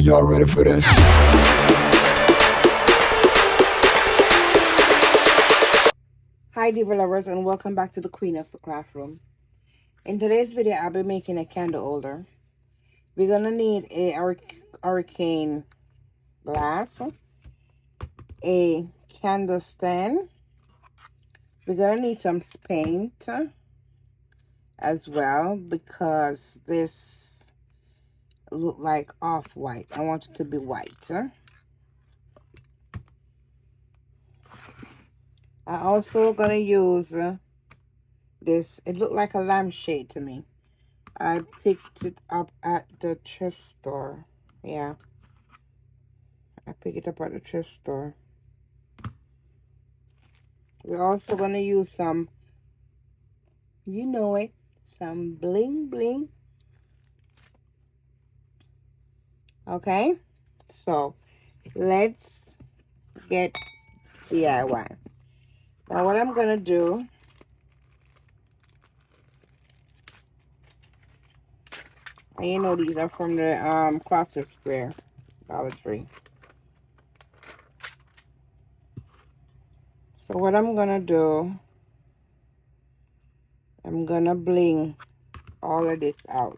Are y'all ready for this? Hi diva lovers, and welcome back to the Queen of the Craft Room. In today's video I'll be making a candle holder. We're gonna need a hurricane glass, a candle stand. We're gonna need some paint as well, because this look like off-white. I want it to be white. I also gonna use this. It looked like a lampshade to me. I picked it up at the thrift store. Yeah, I picked it up at the thrift store. We're also gonna use some, you know it, some bling bling. Okay, so let's get DIY. Now what I'm gonna do, and you know these are from the Crafted Square, Dollar Tree. So what I'm gonna do, I'm gonna bling all of this out.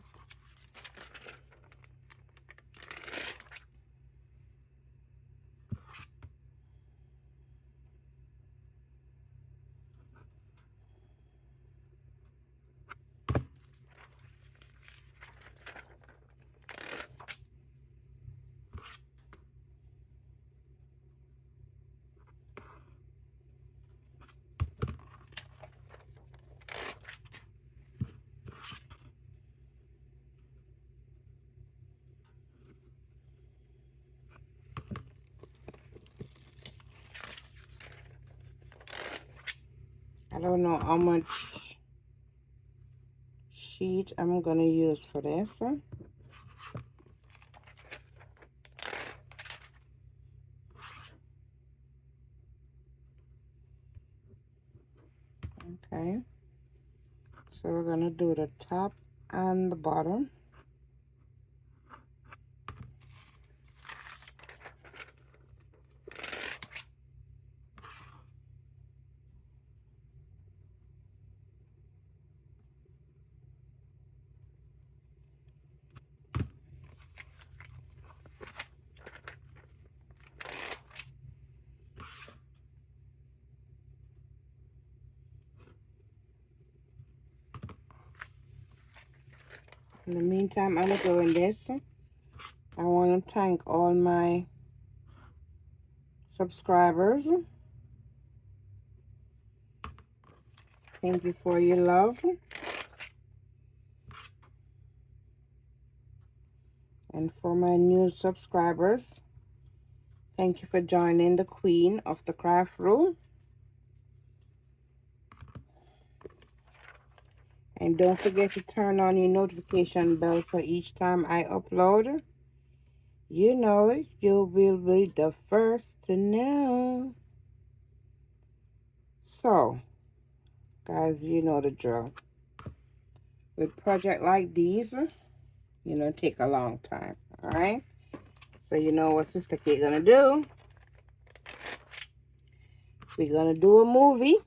I don't know how much sheet I'm gonna use for this. Okay, so we're gonna do the top and the bottom. In the meantime, I'm doing this. I want to thank all my subscribers. Thank you for your love. And for my new subscribers, thank you for joining the Queen of the Craft Room. And don't forget to turn on your notification bell so each time I upload, you know it, you will be the first to know. So, guys, you know the drill. With projects like these, you know, take a long time, all right? So you know what Sister Kate gonna do? We're gonna do a movie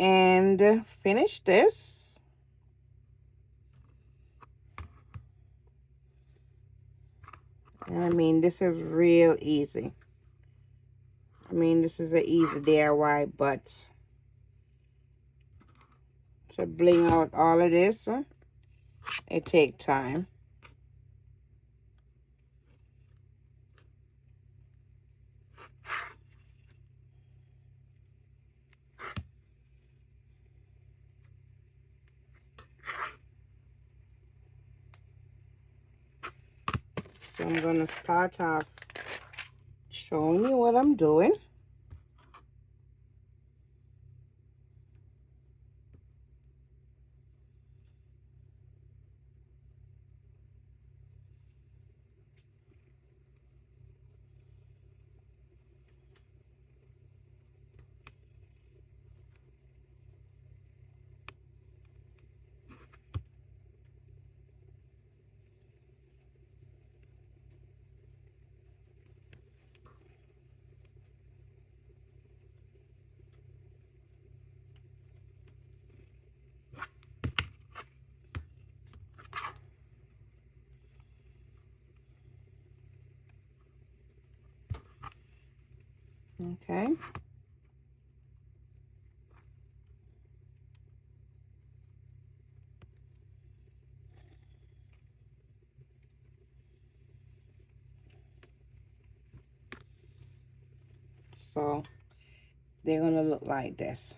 and finish this. I mean, this is real easy. I mean, this is an easy DIY, but to bling out all of this, it takes time. So I'm gonna start off showing you what I'm doing. Okay. So they're gonna look like this.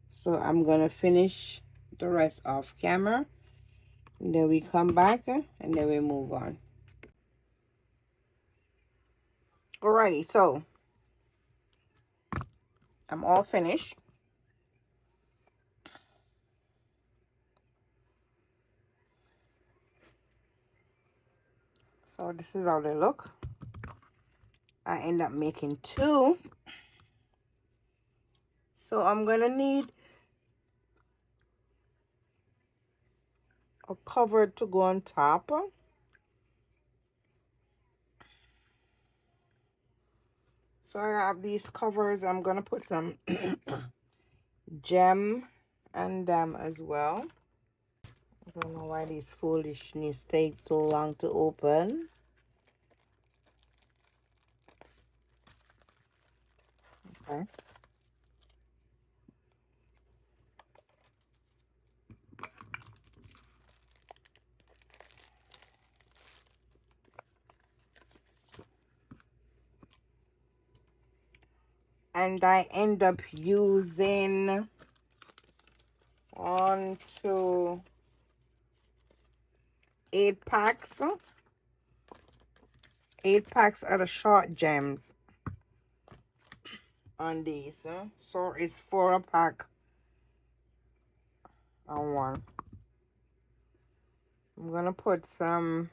So I'm gonna finish the rest off camera, and then we come back and then we move on. Alrighty, so I'm all finished. So this is how they look. I end up making 2. So I'm gonna need a cover to go on top. So I have these covers. I'm gonna put some gem and them as well. I don't know why these foolishness take so long to open. Okay. And I end up using 1, 2, 8 packs. 8 packs of the short gems on these. So it's 4 a pack on one. I'm gonna put some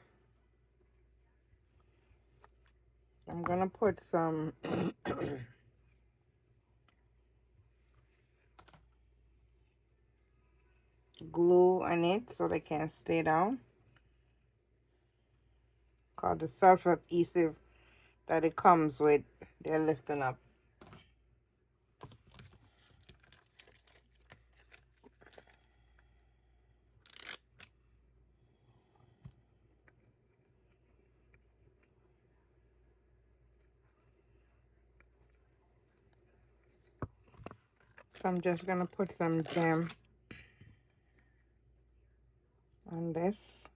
glue on it so they can stay down. Called the self-adhesive that it comes with. They're lifting up. So I'm just gonna put some gem on this.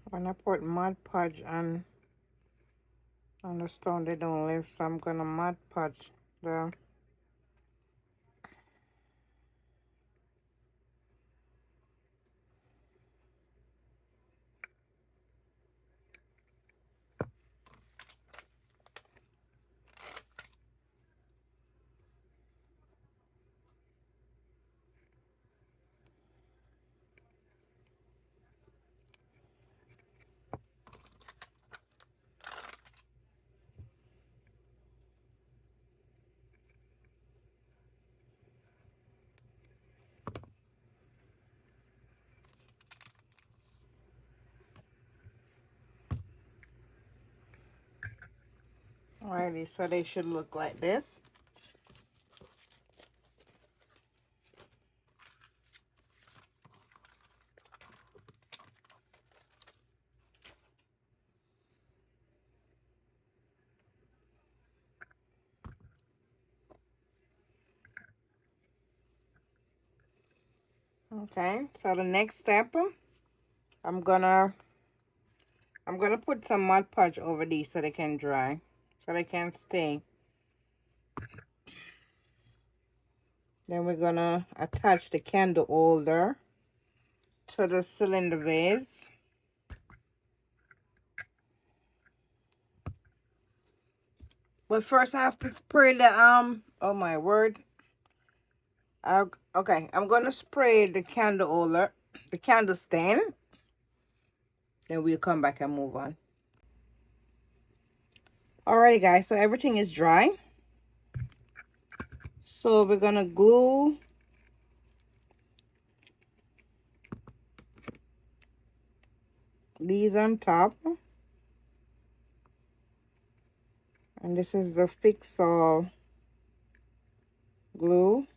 When I put Mod Podge on the stone, they don't lift, so I'm gonna Mod Podge the Alrighty, so they should look like this. Okay, so the next step, I'm gonna put some Mod Podge over these so they can dry, so they can stay. Then we're gonna attach the candle holder to the cylinder vase. But first I have to spray the oh my word. Okay, I'm gonna spray the candle holder, the candle stand. Then we'll come back and move on. Alrighty guys, so everything is dry. So we're gonna glue these on top. And this is the Fix-All glue.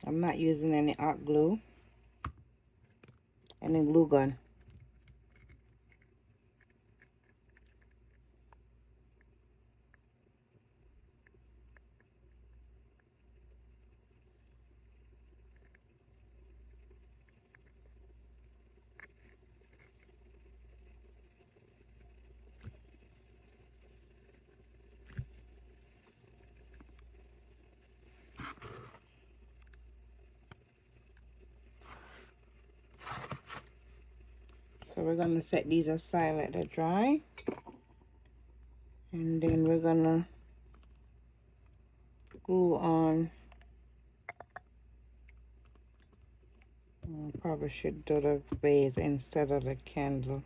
I'm not using any hot glue. And a glue gun. So we're gonna set these aside, let them dry. And then we're gonna glue on. Probably should do the vase instead of the candle.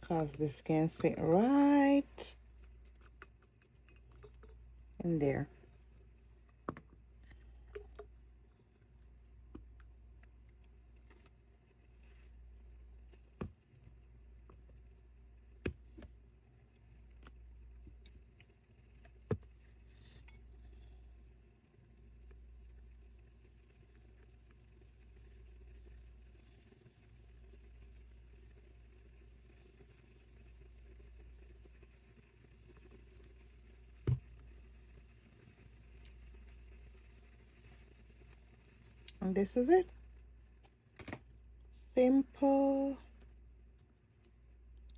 Cause this can sit right in there. And this is it. Simple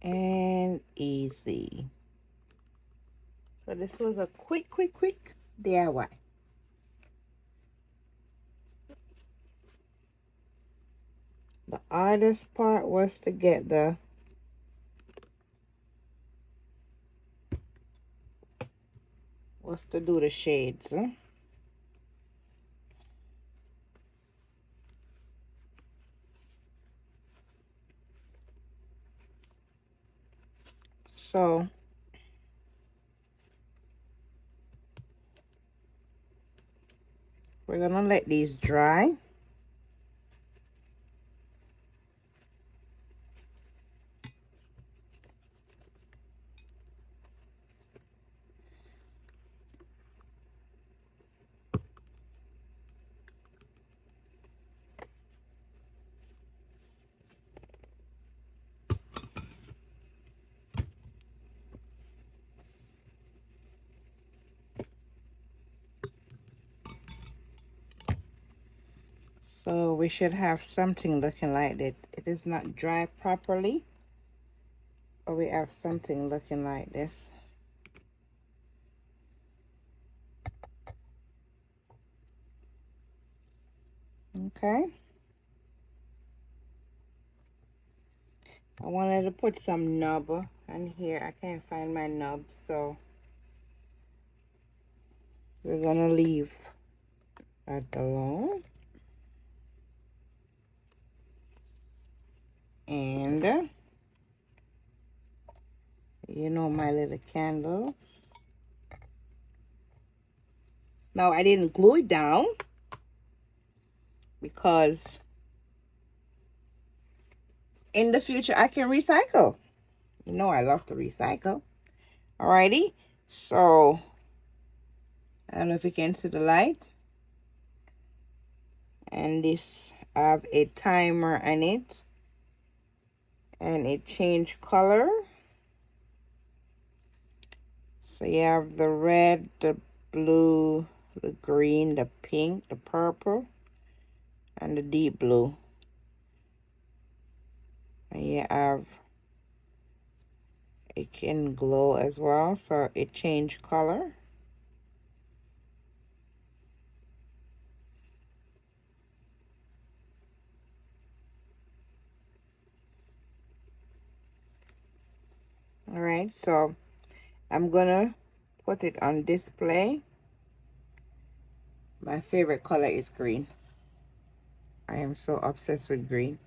and easy. So this was a quick DIY. The hardest part was to get the do the shades. So we're gonna let these dry. So we should have something looking like that. It is not dry properly, but we have something looking like this. Okay. I wanted to put some nub on here. I can't find my nub, so we're gonna leave that alone. And you know my little candles. Now I didn't glue it down because in the future I can recycle. You know I love to recycle. Alrighty, so I don't know if you can see the light. And this have a timer on it, and it change color. So you have the red, the blue, the green, the pink, the purple, and the deep blue. And you have, it can glow as well, so it change color. All right, so I'm gonna put it on display. My favorite color is green. I am so obsessed with green.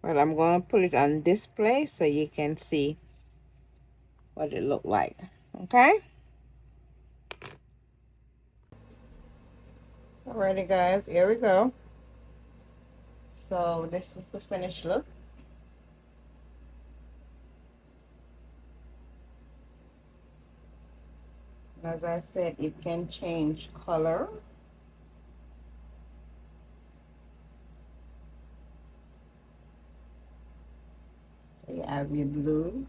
But I'm going to put it on display so you can see what it look like. Okay? Alrighty guys, here we go. So this is the finished look. As I said, it can change color. So you have your blue,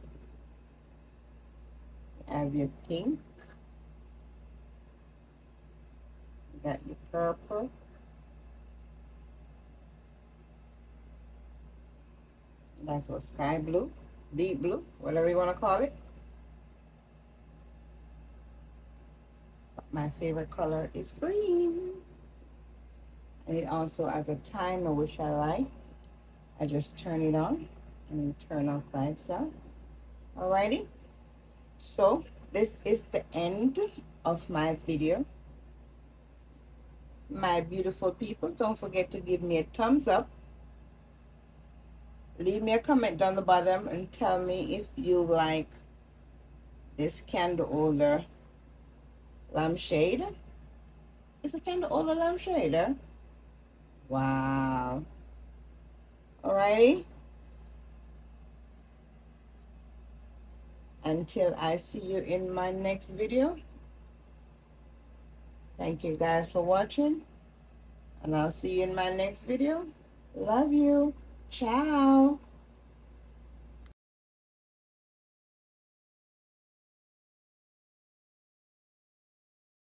you have your pink, you got your purple, that's what, sky blue, deep blue, whatever you want to call it. But my favorite color is green. And it also has a timer, which I like. I just turn it on and it turn off by itself. Alrighty, so this is the end of my video. My beautiful people, don't forget to give me a thumbs up. Leave me a comment down the bottom and tell me if you like this candle holder lampshade. It's a candle holder lampshade, huh? Wow. Alrighty. Until I see you in my next video. Thank you guys for watching. And I'll see you in my next video. Love you. Ciao.